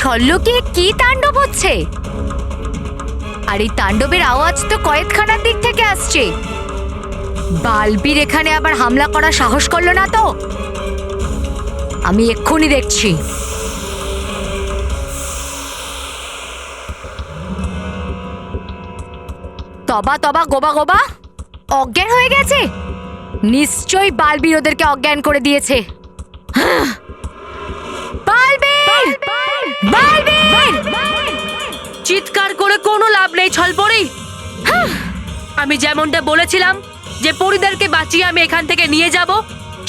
ছল্লকে কি তাণ্ডব হচ্ছে? আর এই তাণ্ডবের আওয়াজ তো কয়েদখানার দিক থেকে আসছে। বালবীর এখানে আবার হামলা করার সাহস করলো না তো? আমি এক্ষুনি দেখছি। তবা তবা গোবা গোবা অজ্ঞান হয়ে গেছে। নিশ্চয়ই বালবীর ওদেরকে অজ্ঞান করে দিয়েছে। বালবীর! বালবীর! চিৎকার করে কোনো লাভ নেই ছলপরি। আমি যেমনটা বলেছিলাম যে পরিদেরকে বাঁচিয়ে আমি এখান থেকে নিয়ে যাব,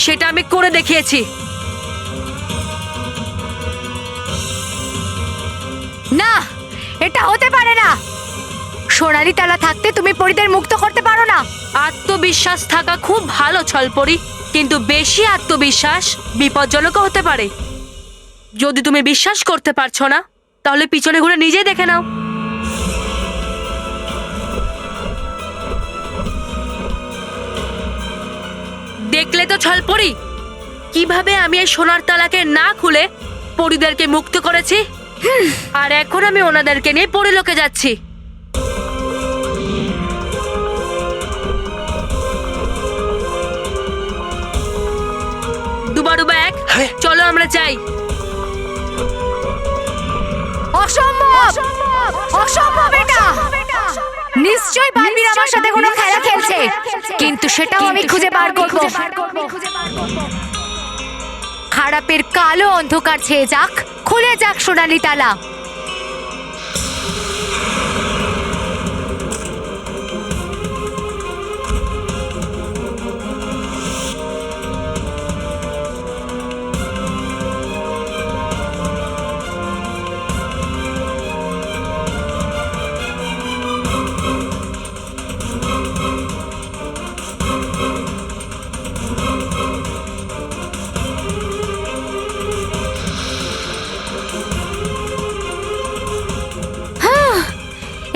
সেটা আমি করে দেখিয়েছি। না, এটা হতে পারে না। সোনালী তালা থাকতে তুমি পরিদের মুক্ত করতে পারো না। আত্মবিশ্বাস থাকা খুব ভালো ছলপরি, কিন্তু বেশি আত্মবিশ্বাস বিপজ্জনক হতে পারে। যদি তুমি বিশ্বাস করতে পারছো না, তাহলে পিছনে ঘুরে নিজেই দেখে নাও। দেখলে তো ছলপরি, কিভাবে আমি এই সোনার তালাকে না খুলে পরিদেরকে মুক্ত করেছি। আর এখন আমি ওনাদেরকে নিয়ে পরিলোকে যাচ্ছি। দুবারুবা এক, চলো আমরা যাই। অসম্ভব! অসম্ভব এটা! নিশ্চয়ই বালবীর আমার সাথে কোনো খেলা খেলছে, কিন্তু সেটাও আমি খুঁজে বার করব। খারাপের কালো অন্ধকার ছেয়ে যাক, খুলে যাক সোনালী তালা।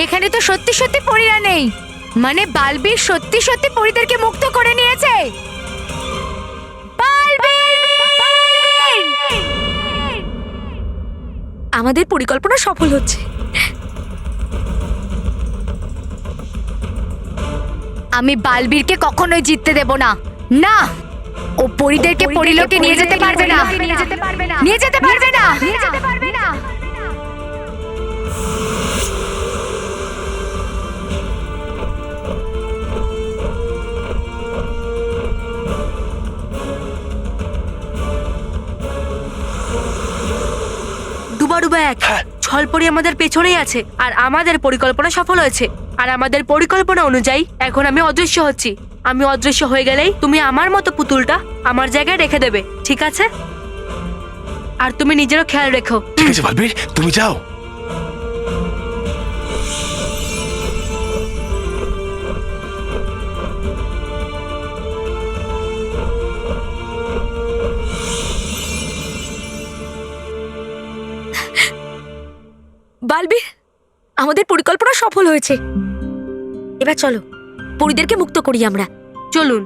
এখানে তো সত্যি সত্যি পরীরা নেই। মানে বালবীর সত্যি সত্যি পরীদেরকে মুক্ত করে নিয়েছে। আমাদের পরিকল্পনা সফল হচ্ছে। আমি বালবীরকে কখনোই জিততে দেব না। না, ও পরীদেরকে পরিলোকে নিয়ে যেতে পারবে না। নিয়ে যেতে পারবে না। দুবারুবা এক, ছলপরি আমাদের পেছনেই আছে আর আমাদের পরিকল্পনা সফল হয়েছে। আর আমাদের পরিকল্পনা অনুযায়ী এখন আমি অদৃশ্য হচ্ছি। আমি অদৃশ্য হয়ে গেলেই তুমি আমার মতো পুতুলটা আমার জায়গায় রেখে দেবে, ঠিক আছে? আর তুমি নিজেরও খেয়াল রেখো। ঠিক আছে বালবীর, তুমি যাও। বালবীর, আমাদের পরিকল্পনা সফল হয়েছে। এবার চলো পরিদেরকে মুক্ত করি আমরা। চলুন।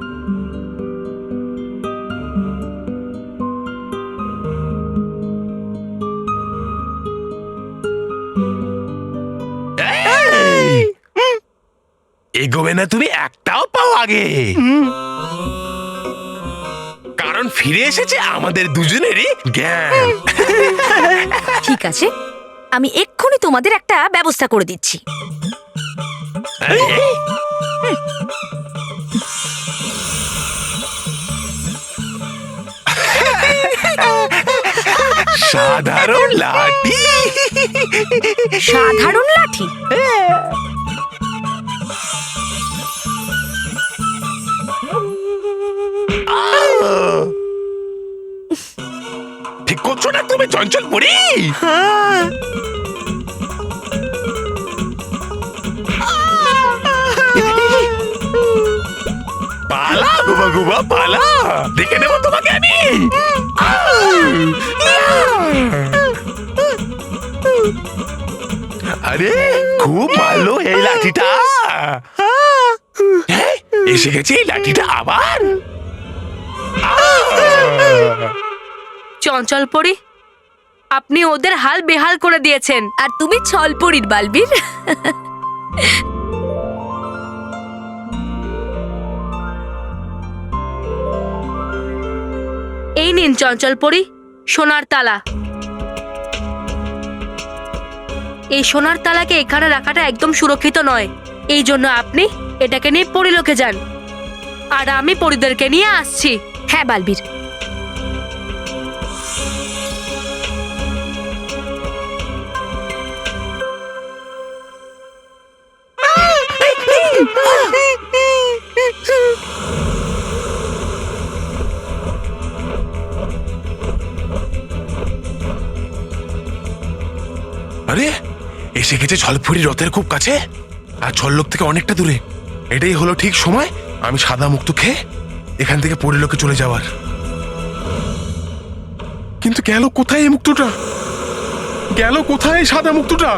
এগোবে না তুমি একটাও পাও আগে, কারণ ফিরে এসেছে আমাদের দুজনেরই জ্ঞান। ঠিক আছে, আমি এক্ষুনি তোমাদের একটা ব্যবস্থা করে দিচ্ছি। সাধারণ লাঠি। সাধারণ লাঠি? ঠিক করছো না তুমি চঞ্চল পরি? পালা গুবা গুবা পালা, দেখে নেবো তোমাকে আমি। আরে খুব ভালো এই লাঠিটা। এসে গেছে এই লাঠিটা আবার। চঞ্চল পরি, আপনি ওদের হাল বেহাল করে দিয়েছেন। আর তুমি ছলপরির বালবীর। এই নিন চঞ্চলপরি, সোনার তালা। এই সোনার তালাকে এখানে রাখাটা একদম সুরক্ষিত নয়, এই জন্য আপনি এটাকে নিয়ে পরিলোকে যান, আর আমি পরিদেরকে নিয়ে আসছি। হ্যাঁ বালবীর। আরে এসে গেছে ছলপুরি রথের খুব কাছে, আর ছল্লোক থেকে অনেকটা দূরে। এটাই হলো ঠিক সময় আমি সাদা মুক্ত খেয়ে এখান থেকে পরিলোকে চলে যাওয়ার। কিন্তু গেল কোথায় এই মুক্তটা? গেল কোথায় এই সাদা মুক্তটা?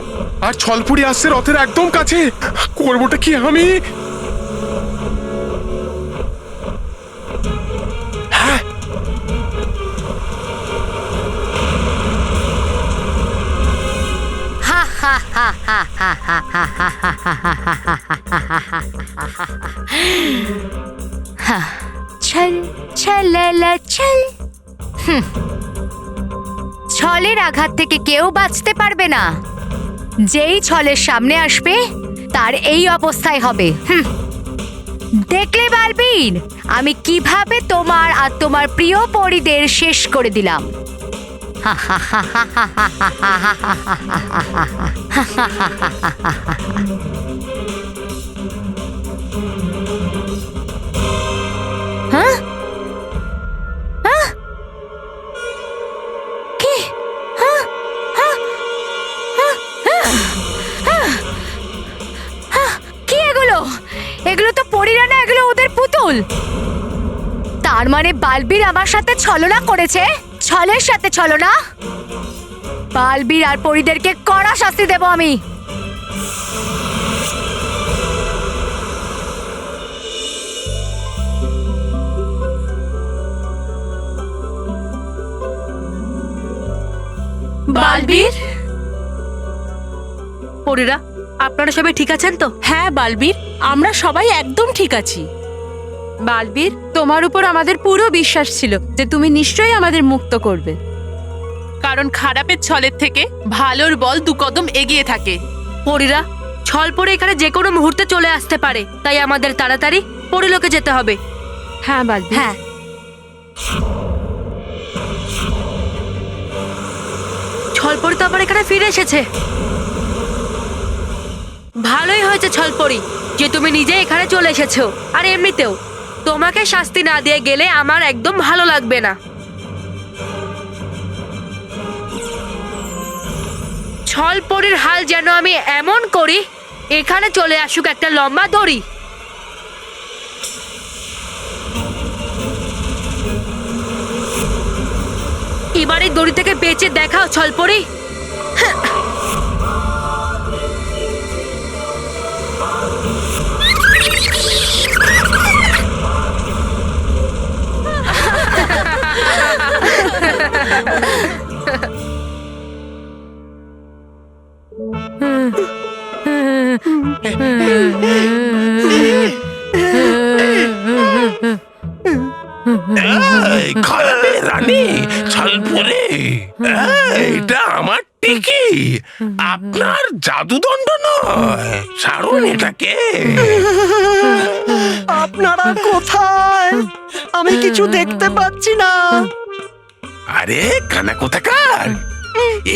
আর ছলপুরি আসছে রথের একদম কাছে। করবোটা কি আমি? হ্যাঁ, ছল ছলালা ছল। ছলের আঘাত থেকে কেউ বাঁচতে পারবে না। যেই ছলের সামনে আসবে তার এই অবস্থায় হবে। দেখলে বালবীর, আমি কিভাবে তোমার আর তোমার প্রিয় পরীদের শেষ করে দিলাম। হ্যাঁ? হ্যাঁ? কি? হ্যাঁ? হ্যাঁ? হ্যাঁ? হ্যাঁ? হ্যাঁ? কি এগুলো? এগুলো তো পরীরা না, এগুলো ওদের পুতুল। তার মানে বালবীর আমার সাথে ছলনা করেছে। ছলের সাথে ছলনা। বালবীর আর পরীদেরকে কড়া শাস্তি দেব আমি। বালবীর, পরীরা, আপনারা সবাই ঠিক আছেন তো? হ্যাঁ বালবীর, আমরা সবাই একদম ঠিক আছি। বালবীর, তোমার উপর আমাদের পুরো বিশ্বাস ছিল যে তুমি নিশ্চয়ই আমাদের মুক্ত করবে। কারণ খারাপের ছলের থেকে ভালোর বল 2 কদম এগিয়ে থাকে। পরীরা, ছল পরে এখানে যে কোনো মুহূর্তে চলে আসতে পারে, তাই আমাদের তাড়াতাড়ি পরিলোকে যেতে হবে। হ্যাঁ বালবীর। হ্যাঁ, ছলপরি তো আবার এখানে ফিরে এসেছে। ভালোই হয়েছে ছলপরি যে তুমি নিজে এখানে চলে এসেছো। আর এমনিতেও তোমাকে শাস্তি না দিয়ে গেলে আমার একদম ভালো লাগবে না। ছলপরির হাল যেন আমি এমন করি এখানে চলে আসুক একটা লম্বা দড়ি। এবার এই দড়ি থেকে বেঁচে দেখাও ছলপরি। এই খারাপের রানী ছলপুরি, এটা আমার টিকি, আপনার জাদুদণ্ড নয়। ছাড়ুন এটাকে। আপনারা কোথায়? আমি কিছু দেখতে পাচ্ছি না। আরে কানা কোথাকার,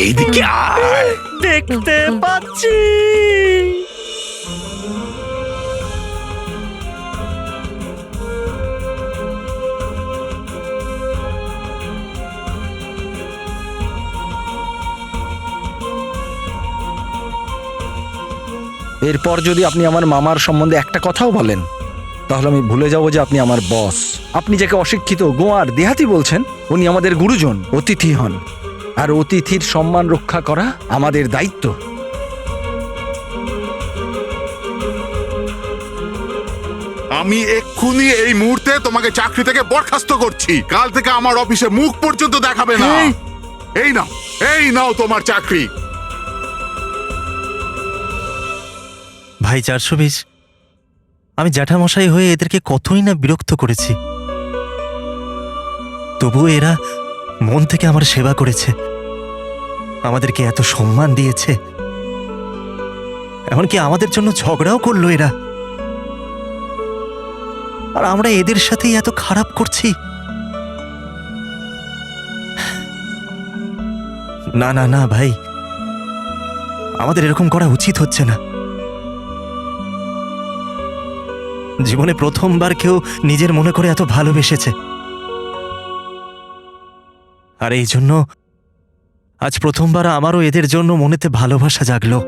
এইদিকে আয়। দেখতে পাচ্ছি। এরপর যদি আপনি আমার মামার সম্বন্ধে একটা কথাও বলেন, তাহলে আমি ভুলে যাব যে আপনি আমার বস। আপনি যাকে অশিক্ষিত, গোয়ার, দেহাতি বলছেন, উনি আমাদের গুরুজন, অতিথি হন। আর অতিথির সম্মান রক্ষা করা আমাদের দায়িত্ব। আমি এক্ষুনি এই মুহূর্তে তোমাকে চাকরি থেকে বরখাস্ত করছি। কাল থেকে আমার অফিসে মুখ পর্যন্ত দেখাবে না। এই নাও তোমার চাকরি। ভাই 420, আমি জ্যাঠামশাই হয়ে এদেরকে কতই না বিরক্ত করেছি, তবুও এরা মন থেকে আমার সেবা করেছে, আমাদেরকে এত সম্মান দিয়েছে, এমনকি আমাদের জন্য ঝগড়াও করলো এরা, আর আমরা এদের সাথেই এত খারাপ করছি। না না না ভাই, আমাদের এরকম করা উচিত হচ্ছে না। জীবনে প্রথমবার কেউ নিজের মনে করে এত ভালোবেসেছে, আর এই জন্য আজ প্রথমবার আমারও এদের জন্য মনেতে ভালোবাসা জাগলো।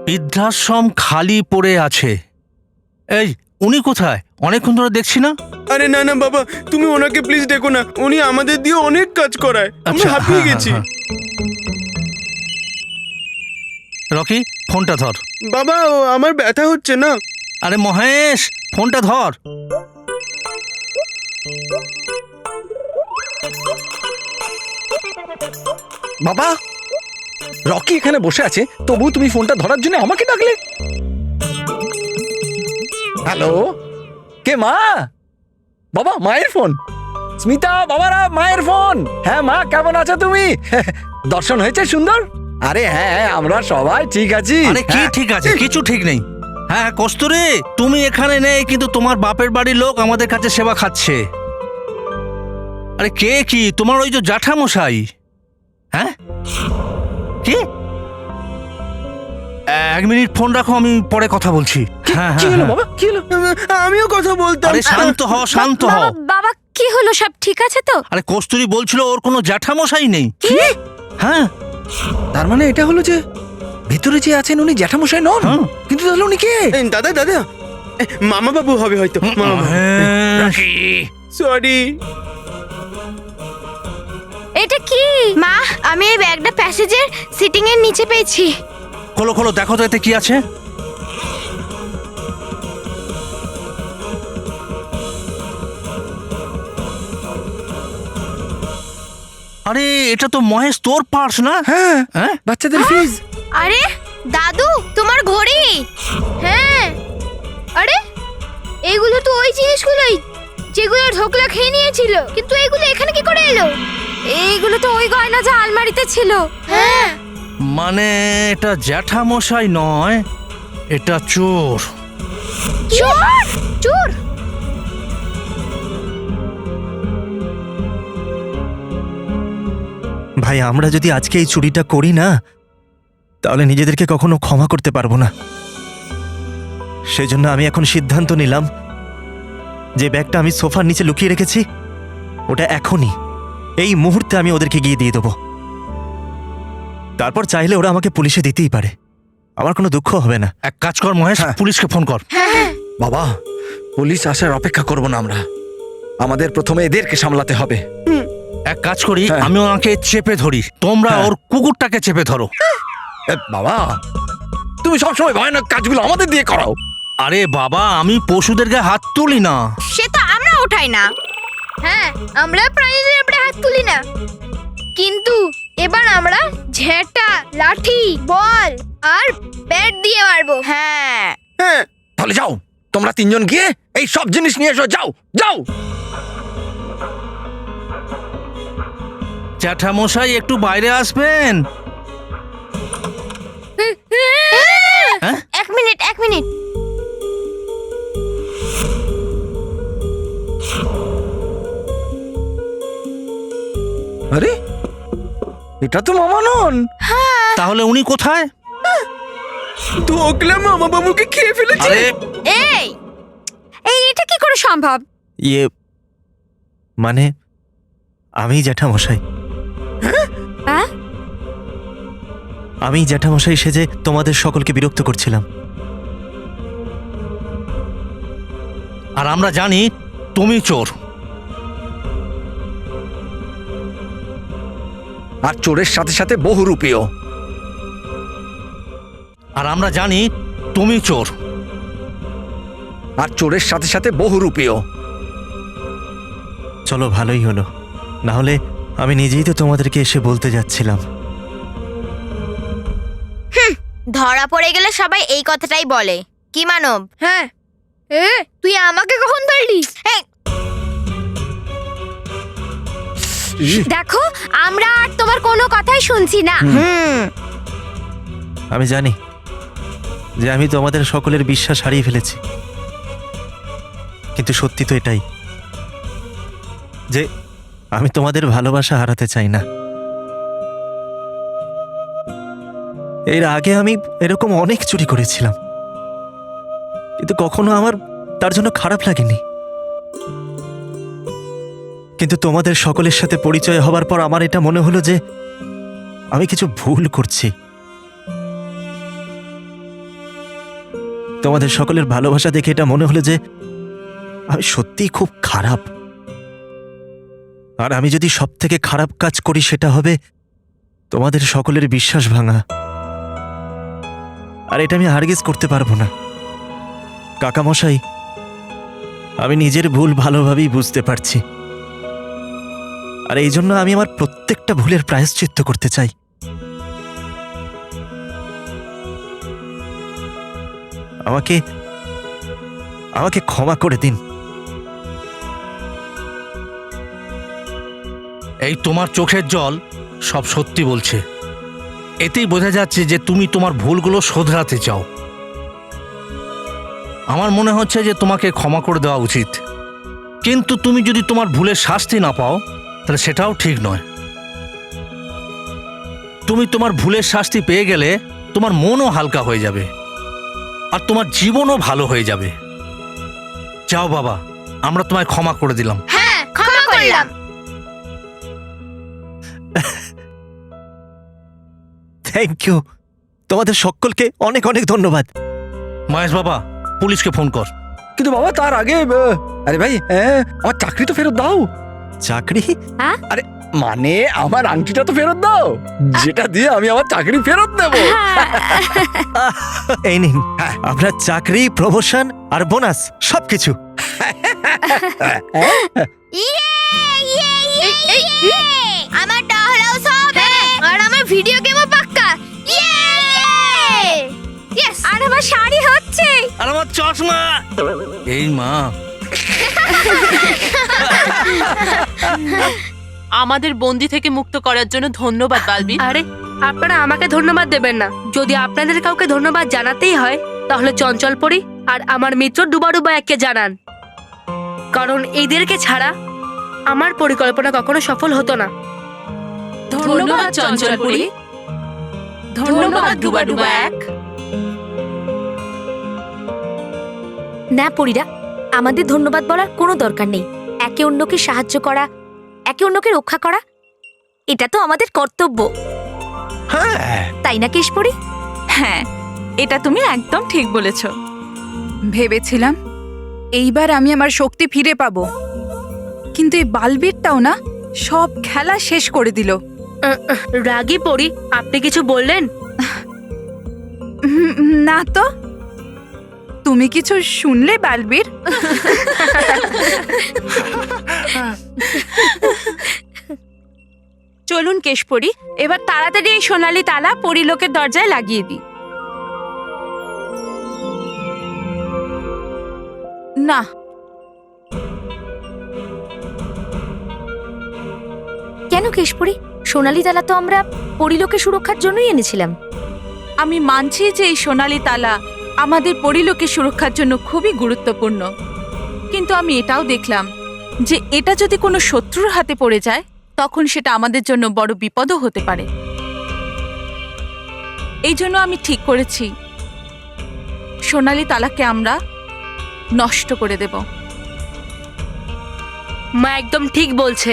বৃদ্ধাশ্রম খালি পড়ে আছে। এই উনি কোথায়? অনেকক্ষণ ধরে দেখছি না। আরে না না বাবা, তুমি ওনাকে প্লিজ ডেকো না, উনি আমাদের দিয়ে অনেক কাজ করায়, আমরা হাঁপিয়ে গেছি। রকি, ফোনটা ধর। বাবা আমার ব্যথা হচ্ছে না। আরে মহেশ, ফোনটা ধর। বাবা, রকি এখানে বসে আছে, তবু তুমি ফোনটা ধরার জন্য আমাকে ডাকলে? হ্যালো, কে? মা? বাবা, মায়ের ফোন। স্মিতা, বাবারা, মায়ের ফোন। হ্যাঁ মা, কেমন আছো তুমি? দর্শন হয়েছে সুন্দর? আরে হ্যাঁ, আমরা সবাই ঠিক আছি। আরে কি ঠিক আছে? কিছু ঠিক নেই। হ্যাঁ কস্তুরী, তুমি এখানে নেই, কিন্তু তোমার বাপের বাড়ির লোক আমাদের কাছে সেবা খাচ্ছে। আরে কে? কি তোমার ওই যে জ্যাঠামশাই? হ্যাঁ কি? 1 মিনিট ফোন রাখো, আমি পরে কথা বলছি। হ্যাঁ কি হ্যাঁ হলো হ্যাঁ। বাবা, কি হলো? আমিও কথা বলতাম। আরে শান্ত হও, শান্ত হও। বাবা কি হলো, সব ঠিক আছে তো? আরে কস্তুরী বলছিল ওর কোনো জ্যাঠামশাই নেই। হ্যাঁ, তার মানে এটা হলো যে ভেতরে যে আছেন উনি জ্যাঠামশাই নন। হ্যাঁ। কিন্তু তাহলে উনি কে? দাদা দাদা, মামা বাবু হবে হয়তো। মামা বাবু, সরি। এটা কি মা? আমি এই ব্যাগটা প্যাসেজের সিটিং এর নিচে পেয়েছি। খোলো খোলো, দেখো তো এতে কি আছে। আরে এটা তো মহেশ তোর পার্স না? হ্যাঁ, হ্যাঁ বাচ্চাদের ফিজ। আরে দাদু, তোমার ঘড়ি। হ্যাঁ, আরে এইগুলো তো ওই জিনিসগুলোই যেগুলো ঢোকলা খেয়ে নিয়েছিল, কিন্তু এগুলো এখানে কি করে এলো? এইগুলো তো ওই গয়না যা আলমারিতে ছিল। হ্যাঁ, মানে এটা জ্যাঠামশাই নয়, এটা চোর। চোর? চোর? ভাই, আমরা যদি আজকে এই চুরিটা করি না, তাহলে নিজেদেরকে কখনো ক্ষমা করতে পারবো না। সেজন্য আমি এখন সিদ্ধান্ত নিলাম যে ব্যাগটা আমি সোফার নিচে লুকিয়ে রেখেছি, ওটা এখনই এই মুহূর্তে আমি ওদেরকে গিয়ে দিয়ে দেবো। তারপর চাইলে ওরা আমাকে পুলিশে দিতেই পারে, আমার কোনো দুঃখ হবে না। এক কাজ কর মহেশ, হ্যাঁ। পুলিশকে ফোন কর। বাবা, পুলিশ আসার অপেক্ষা করব না আমরা, আমাদের প্রথমে এদেরকে সামলাতে হবে। এক কাজ করি, হ্যাঁ। আমি ওনাকে চেপে ধরি, তোমরা হ্যাঁ। ওর কুকুরটাকে চেপে ধরো। বাবা, তুমি সবসময় ভয়ানক কাজগুলো আমাদের দিয়ে করাও। আরে বাবা, আমি পশুদের গায়ে হাত তুলি না। সে তো আমরা ওঠাই না। হ্যাঁ, আমরা প্রাণীদের উপরে হাত তুলি না, কিন্তু এবার আমরা ঝেঁটা, লাঠি, বল আর ব্যাট দিয়ে মারবো। হ্যাঁ, হ্যাঁ, তাহলে যাও, তোমরা তিনজন গিয়ে এই সব জিনিস নিয়ে এসো। যাও যাও। জ্যাঠামশাই একটু বাইরে আসবেন। হ্যাঁ? 1 মিনিট 1 মিনিট। আরে এটা তো মামা নন। তাহলে উনি কোথায়? ঢোকলা মামা বাবুকে খেয়ে ফেলেছে। আরে এই এই এটা কি করে সম্ভব? ইয়ে মানে আমি জ্যাঠামশাই। হ্যাঁ? আমি জ্যাঠামশাই সেজে তোমাদের সকলকে বিরক্ত করছিলাম। আর আমরা জানি তুমি চোর। আর চোরের সাথে সাথে বহুরূপীও। আর আমরা জানি তুমি চোর। আর চোরের সাথে সাথে বহুরূপীও। চলো, ভালোই হলো, না হলে আমি নিজেই তো তোমাদেরকে এসে বলতে যাচ্ছিলাম। ধরা পড়ে গেলে সবাই এই কথাটাই বলে, কি মানব? হ্যাঁ, তুই আমাকে কখন ধরলি? দেখো, আমরা আর তোমার কোনো কথাই শুনছি না। আমি জানি যে আমি তোমাদের সকলের বিশ্বাস হারিয়ে ফেলেছি, কিন্তু সত্যি তো এটাই যে আমি তোমাদের ভালোবাসা হারাতে চাই না। এর আগে আমি এরকম অনেক চুরি করেছিলাম, কিন্তু কখনো আমার তার জন্য খারাপ লাগেনি। কিন্তু তোমাদের সকলের সাথে পরিচয় হবার পর আমার এটা মনে হলো যে আমি কিছু ভুল করছি। তোমাদের সকলের ভালোবাসা দেখে এটা মনে হলো যে আমি সত্যিই খুব খারাপ, আর আমি যদি সব থেকে খারাপ কাজ করি সেটা হবে তোমাদের সকলের বিশ্বাস ভাঙা। আর এটা আমি হারগিজ করতে পারবো না। কাকামশাই, আমি নিজের ভুল ভালোভাবেই বুঝতে পারছি, আর এই জন্য আমি আমার প্রত্যেকটা ভুলের প্রায়শ্চিত্ত করতে চাই। আমাকে আমাকে ক্ষমা করে দিন। এই তোমার চোখের জল সব সত্যি বলছে। এতেই বোঝা যাচ্ছে যে তুমি তোমার ভুলগুলো শোধরাতে চাও। আমার মনে হচ্ছে যে তোমাকে ক্ষমা করে দেওয়া উচিত, কিন্তু তুমি যদি তোমার ভুলের শাস্তি না পাও তাহলে সেটাও ঠিক নয়। তুমি তোমার ভুলের শাস্তি পেয়ে গেলে তোমার মনও হালকা হয়ে যাবে, আর তোমার জীবনও ভালো হয়ে যাবে। যাও বাবা, আমরা তোমায় ক্ষমা করে দিলাম। হ্যাঁ, ক্ষমা করলাম। থ্যাংক ইউ, তোমাদের সকলকে অনেক অনেক ধন্যবাদ। মহেশ বাবা, পুলিশকে ফোন কর। কিন্তু বাবা তার আগে আরে ভাই, আমার চাকরি তো ফেরত দাও। চাকরি? আরে মানে আমার আংটিটা তো ফেরত দাও, যেটা দিয়ে আমি আমার চাকরি ফেরত দেব। এই নিন আপনার চাকরি, প্রমোশন আর বোনাস সবকিছু। আমার টহলাও সব, আর আমার ভিডিও গেমও পাক্কা। আর আমার শাড়ি হচ্ছে, আর আমার চশমা। এই মা, আমাদের বন্দি থেকে মুক্ত করার জন্য ধন্যবাদ বালবীর। আরে আপনারা আমাকে ধন্যবাদ দেবেন না। যদি আপনাদের কাউকে ধন্যবাদ জানাতেই হয় তাহলে চঞ্চল পরি আর আমার মিত্র ডুবাডুবা এককে জানান, কারণ এদেরকে ছাড়া আমার পরিকল্পনা কখনো সফল হতো না। ধন্যবাদ চঞ্চলপুরি, ধন্যবাদ ডুবাডুবা এক। না পরীরা, আমাদের ধন্যবাদ বলার কোনো দরকার নেই। একে অন্যকে সাহায্য করা, একে অন্যকে রক্ষা করা, এটা তো আমাদের কর্তব্য, তাই না কেশপরি? হ্যাঁ, এটা তুমি একদম ঠিক বলেছ। ভেবেছিলাম এইবার আমি আমার শক্তি ফিরে পাবো, কিন্তু এই বালবীরটাও না সব খেলা শেষ করে দিল। রাগী পরি, আপনি কিছু বললেন? না তো, তুমি কিছু শুনলে বালবীর? চলুন কেশপরি, এবার তাড়াতাড়ি এই সোনালী তালা পরিলোকের দরজায় লাগিয়ে দিই। না, কেন কেশপরি? সোনালী তালা তো আমরা পরিলোকে সুরক্ষার জন্যই এনেছিলাম। আমি মানছি যে এই সোনালী তালা আমাদের পরিলোকের সুরক্ষার জন্য খুবই গুরুত্বপূর্ণ, কিন্তু আমি এটাও দেখলাম যে এটা যদি কোনো শত্রুর হাতে পড়ে যায় তখন সেটা আমাদের জন্য বড় বিপদও হতে পারে। এই জন্য আমি ঠিক করেছি সোনালী তালাকে আমরা নষ্ট করে দেব। মা একদম ঠিক বলছে,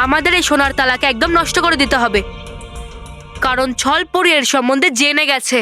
আমাদের এই সোনার তালাকে একদম নষ্ট করে দিতে হবে, কারণ ছলপরি এর সম্বন্ধে জেনে গেছে।